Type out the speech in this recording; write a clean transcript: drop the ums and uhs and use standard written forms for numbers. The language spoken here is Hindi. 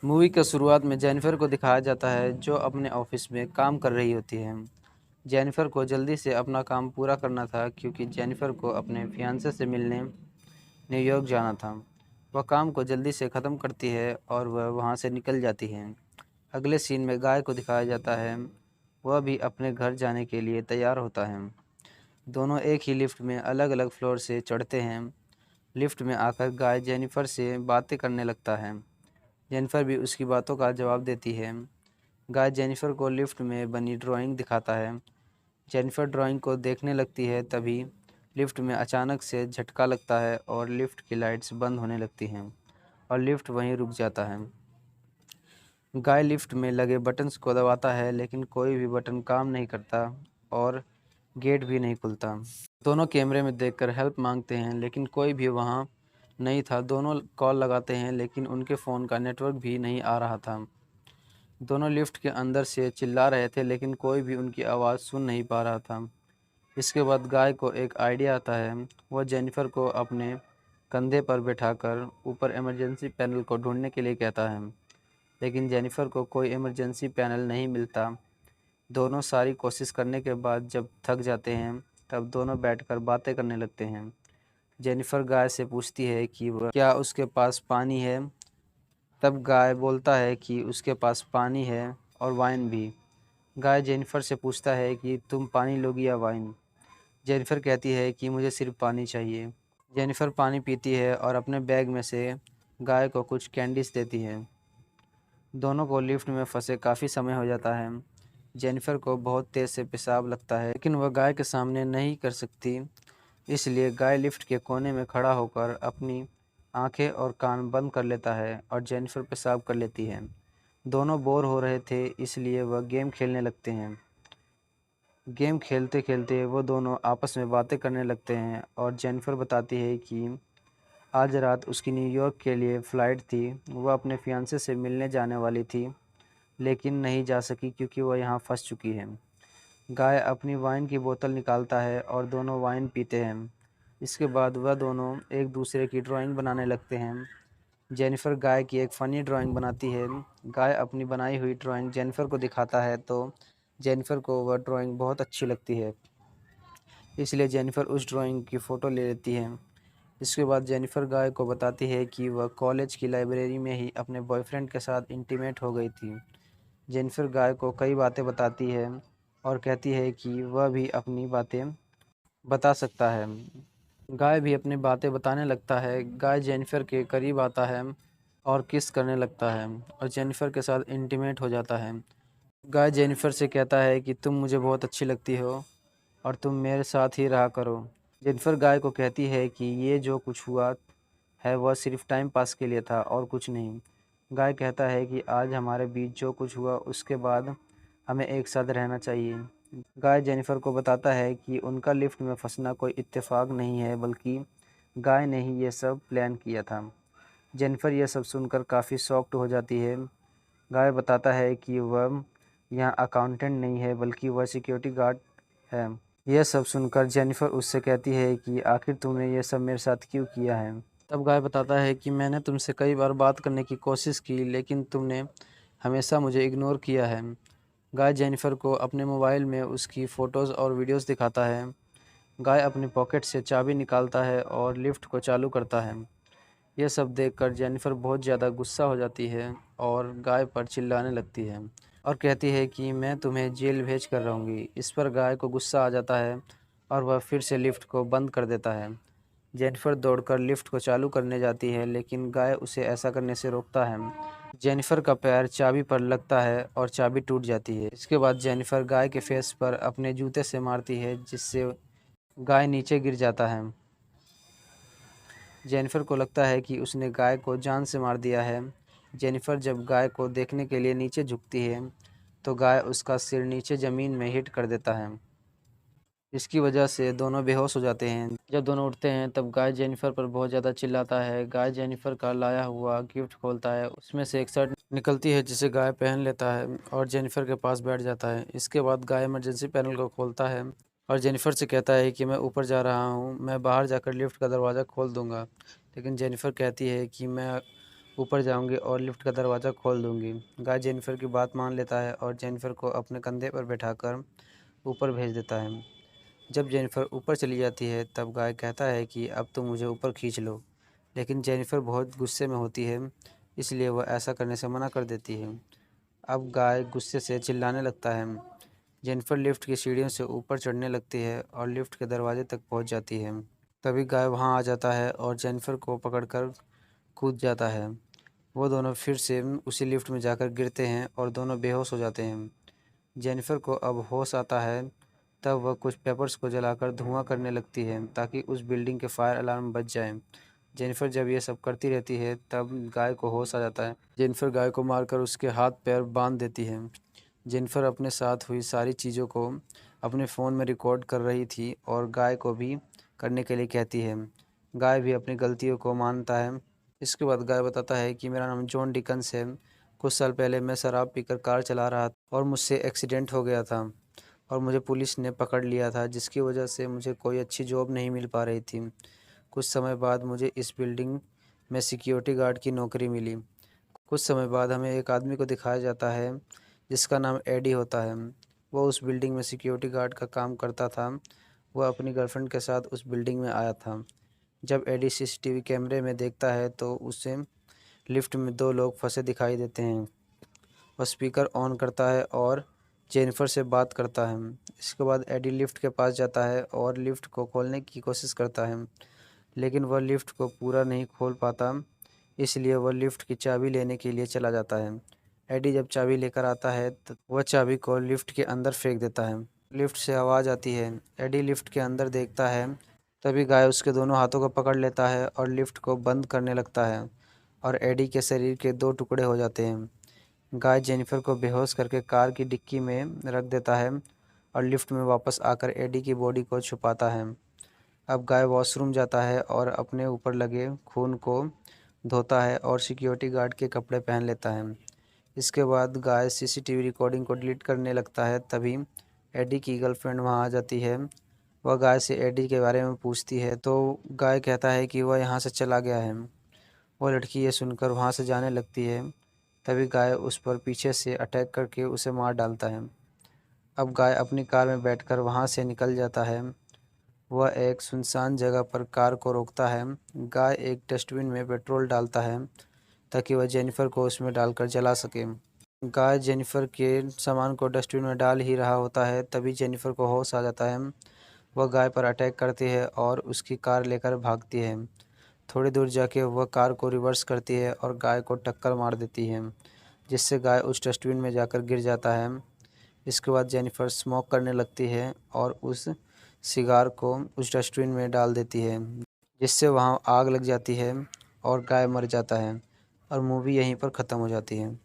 मूवी के शुरुआत में जेनिफर को दिखाया जाता है जो अपने ऑफिस में काम कर रही होती है। जेनिफर को जल्दी से अपना काम पूरा करना था क्योंकि जेनिफर को अपने फियांसे से मिलने न्यूयॉर्क जाना था। वह काम को जल्दी से ख़त्म करती है और वह वहाँ से निकल जाती है। अगले सीन में गाय को दिखाया जाता है। वह भी अपने घर जाने के लिए तैयार होता है। दोनों एक ही लिफ्ट में अलग अलग फ्लोर से चढ़ते हैं। लिफ्ट में आकर गाय जेनिफर से बातें करने लगता है। जेनिफर भी उसकी बातों का जवाब देती है। गाय जेनिफर को लिफ्ट में बनी ड्राइंग दिखाता है। जेनिफर ड्राइंग को देखने लगती है, तभी लिफ्ट में अचानक से झटका लगता है और लिफ्ट की लाइट्स बंद होने लगती हैं और लिफ्ट वहीं रुक जाता है। गाय लिफ्ट में लगे बटन्स को दबाता है लेकिन कोई भी बटन काम नहीं करता और गेट भी नहीं खुलता। दोनों कैमरे में देखकर हेल्प मांगते हैं लेकिन कोई भी वहाँ नहीं था। दोनों कॉल लगाते हैं लेकिन उनके फ़ोन का नेटवर्क भी नहीं आ रहा था। दोनों लिफ्ट के अंदर से चिल्ला रहे थे लेकिन कोई भी उनकी आवाज़ सुन नहीं पा रहा था। इसके बाद गाय को एक आइडिया आता है। वह जेनिफर को अपने कंधे पर बैठाकर ऊपर इमरजेंसी पैनल को ढूंढने के लिए कहता है, लेकिन जेनिफर को कोई इमरजेंसी पैनल नहीं मिलता। दोनों सारी कोशिश करने के बाद जब थक जाते हैं तब दोनों बैठकर बातें करने लगते हैं। जेनिफर गाय से पूछती है कि वह क्या उसके पास पानी है। तब गाय बोलता है कि उसके पास पानी है और वाइन भी। गाय जेनिफर से पूछता है कि तुम पानी लोगी या वाइन। जेनिफर कहती है कि मुझे सिर्फ पानी चाहिए। जेनिफर पानी पीती है और अपने बैग में से गाय को कुछ कैंडीज देती है। दोनों को लिफ्ट में फंसे काफ़ी समय हो जाता है। जेनिफर को बहुत तेज़ से पेशाब लगता है लेकिन वह गाय के सामने नहीं कर सकती, इसलिए गाय लिफ्ट के कोने में खड़ा होकर अपनी आंखें और कान बंद कर लेता है और जेनिफर पेशाब कर लेती है। दोनों बोर हो रहे थे इसलिए वह गेम खेलने लगते हैं। गेम खेलते खेलते वो दोनों आपस में बातें करने लगते हैं और जेनिफर बताती है कि आज रात उसकी न्यूयॉर्क के लिए फ़्लाइट थी। वह अपने फियांसे से मिलने जाने वाली थी लेकिन नहीं जा सकी क्योंकि वह यहाँ फंस चुकी है। गाय अपनी वाइन की बोतल निकालता है और दोनों वाइन पीते हैं। इसके बाद वह दोनों एक दूसरे की ड्राइंग बनाने लगते हैं। जेनिफर गाय की एक फ़नी ड्राइंग बनाती है। गाय अपनी बनाई हुई ड्राइंग जेनिफर को दिखाता है तो जेनिफर को वह ड्राइंग बहुत अच्छी लगती है, इसलिए जेनिफर उस ड्राइंग की फ़ोटो ले लेती है। इसके बाद जेनिफर गाय को बताती है कि वह कॉलेज की लाइब्रेरी में ही अपने बॉयफ्रेंड के साथ इंटीमेट हो गई थी। जेनिफर गाय को कई बातें बताती है और कहती है कि वह भी अपनी बातें बता सकता है। गाय भी अपनी बातें बताने लगता है। गाय जेनिफर के करीब आता है और किस करने लगता है और जेनिफर के साथ इंटीमेट हो जाता है। गाय जेनिफर से कहता है कि तुम मुझे बहुत अच्छी लगती हो और तुम मेरे साथ ही रहा करो। जेनिफर गाय को कहती है कि ये जो कुछ हुआ है वह सिर्फ टाइम पास के लिए था और कुछ नहीं। गाय कहता है कि आज हमारे बीच जो कुछ हुआ उसके बाद हमें एक साथ रहना चाहिए। गाय जेनिफर को बताता है कि उनका लिफ्ट में फंसना कोई इत्तेफाक नहीं है बल्कि गाय ने ही ये सब प्लान किया था। जेनिफर यह सब सुनकर काफ़ी शॉक्ड हो जाती है। गाय बताता है कि वह यहाँ अकाउंटेंट नहीं है बल्कि वह सिक्योरिटी गार्ड है। यह सब सुनकर जेनिफर उससे कहती है कि आखिर तुमने ये सब मेरे साथ क्यों किया है। तब गाय बताता है कि मैंने तुमसे कई बार बात करने की कोशिश की लेकिन तुमने हमेशा मुझे इग्नोर किया है। गाय जेनिफर को अपने मोबाइल में उसकी फ़ोटोज़ और वीडियोज़ दिखाता है। गाय अपनी पॉकेट से चाबी निकालता है और लिफ्ट को चालू करता है। यह सब देखकर जेनिफर बहुत ज़्यादा गुस्सा हो जाती है और गाय पर चिल्लाने लगती है और कहती है कि मैं तुम्हें जेल भेज कर रहूँगी। इस पर गाय को गुस्सा आ जाता है और वह फिर से लिफ्ट को बंद कर देता है। जेनिफर दौड़कर लिफ्ट को चालू करने जाती है लेकिन गाय उसे ऐसा करने से रोकता है। जेनिफर का पैर चाबी पर लगता है और चाबी टूट जाती है। इसके बाद जेनिफर गाय के फेस पर अपने जूते से मारती है जिससे गाय नीचे गिर जाता है। जेनिफर को लगता है कि उसने गाय को जान से मार दिया है। जेनिफर जब गाय को देखने के लिए नीचे झुकती है तो गाय उसका सिर नीचे ज़मीन में हिट कर देता है। इसकी वजह से दोनों बेहोश हो जाते हैं। जब दोनों उठते हैं तब गाय जेनिफर पर बहुत ज़्यादा चिल्लाता है। गाय जेनिफर का लाया हुआ गिफ्ट खोलता है। उसमें से एक शर्ट निकलती है जिसे गाय पहन लेता है और जेनिफर के पास बैठ जाता है। इसके बाद गाय इमरजेंसी पैनल को खोलता है और जेनिफर से कहता है कि मैं ऊपर जा रहा हूँ, मैं बाहर जाकर लिफ्ट का दरवाज़ा खोल दूँगा। लेकिन जेनिफर कहती है कि मैं ऊपर जाऊंगी और लिफ्ट का दरवाज़ा खोल दूंगी। गाय जेनिफर की बात मान लेता है और जेनिफर को अपने कंधे पर बैठाकर ऊपर भेज देता है। जब जेनिफर ऊपर चली जाती है तब गाय कहता है कि अब तुम मुझे ऊपर खींच लो, लेकिन जेनिफर बहुत गुस्से में होती है, इसलिए वह ऐसा करने से मना कर देती है। अब गाय गुस्से से चिल्लाने लगता है। जेनिफर लिफ्ट की सीढ़ियों से ऊपर चढ़ने लगती है और लिफ्ट के दरवाजे तक पहुंच जाती है। तभी गाय वहां आ जाता है और जेनिफर को पकड़कर कूद जाता है। वो दोनों फिर से उसी लिफ्ट में जाकर गिरते हैं और दोनों बेहोश हो जाते हैं। जेनिफर को अब होश आता है, तब वह कुछ पेपर्स को जलाकर धुआं करने लगती है ताकि उस बिल्डिंग के फायर अलार्म बज जाएं। जेनिफर जब ये सब करती रहती है तब गाय को होश आ जाता है। जेनिफर गाय को मारकर उसके हाथ पैर बांध देती है। जेनिफर अपने साथ हुई सारी चीज़ों को अपने फ़ोन में रिकॉर्ड कर रही थी और गाय को भी करने के लिए कहती है। गाय भी अपनी गलतियों को मानता है। इसके बाद गाय बताता है कि मेरा नाम जॉन डिकन्स है। कुछ साल पहले मैं शराब पीकर कार चला रहा था और मुझसे एक्सीडेंट हो गया था और मुझे पुलिस ने पकड़ लिया था, जिसकी वजह से मुझे कोई अच्छी जॉब नहीं मिल पा रही थी। कुछ समय बाद मुझे इस बिल्डिंग में सिक्योरिटी गार्ड की नौकरी मिली। कुछ समय बाद हमें एक आदमी को दिखाया जाता है जिसका नाम एडी होता है। वो उस बिल्डिंग में सिक्योरिटी गार्ड का काम करता था। वह अपनी गर्लफ्रेंड के साथ उस बिल्डिंग में आया था। जब एडी सीसीटीवी कैमरे में देखता है तो उसे लिफ्ट में दो लोग फंसे दिखाई देते हैं। वह स्पीकर ऑन करता है और जेनिफर से बात करता है। इसके बाद एडी लिफ्ट के पास जाता है और लिफ्ट को खोलने की कोशिश करता है, लेकिन वह लिफ्ट को पूरा नहीं खोल पाता, इसलिए वह लिफ्ट की चाबी लेने के लिए चला जाता है। एडी जब चाबी लेकर आता है तो वह चाबी को लिफ्ट के अंदर फेंक देता है। लिफ्ट से आवाज़ आती है। एडी लिफ्ट के अंदर देखता है, तभी गाय उसके दोनों हाथों को पकड़ लेता है और लिफ्ट को बंद करने लगता है और एडी के शरीर के दो टुकड़े हो जाते हैं। गाय जेनिफर को बेहोश करके कार की डिक्की में रख देता है और लिफ्ट में वापस आकर एडी की बॉडी को छुपाता है। अब गाय वॉशरूम जाता है और अपने ऊपर लगे खून को धोता है और सिक्योरिटी गार्ड के कपड़े पहन लेता है। इसके बाद गाय सीसीटीवी रिकॉर्डिंग को डिलीट करने लगता है। तभी एडी की गर्लफ्रेंड वहां आ जाती है। वह गाय से एडी के बारे में पूछती है तो गाय कहता है कि वह यहाँ से चला गया है। वो लड़की ये सुनकर वहाँ से जाने लगती है। तभी गाय उस पर पीछे से अटैक करके उसे मार डालता है। अब गाय अपनी कार में बैठकर वहाँ से निकल जाता है। वह एक सुनसान जगह पर कार को रोकता है। गाय एक डस्टबिन में पेट्रोल डालता है ताकि वह जेनिफर को उसमें डालकर जला सके। गाय जेनिफर के सामान को डस्टबिन में डाल ही रहा होता है, तभी जेनिफर को होश आ जाता है। वह गाय पर अटैक करती है और उसकी कार लेकर भागती है। थोड़ी दूर जाके वह कार को रिवर्स करती है और गाय को टक्कर मार देती है, जिससे गाय उस डस्टबिन में जाकर गिर जाता है। इसके बाद जेनिफर स्मोक करने लगती है और उस सिगार को उस डस्टबिन में डाल देती है, जिससे वहाँ आग लग जाती है और गाय मर जाता है और मूवी यहीं पर ख़त्म हो जाती है।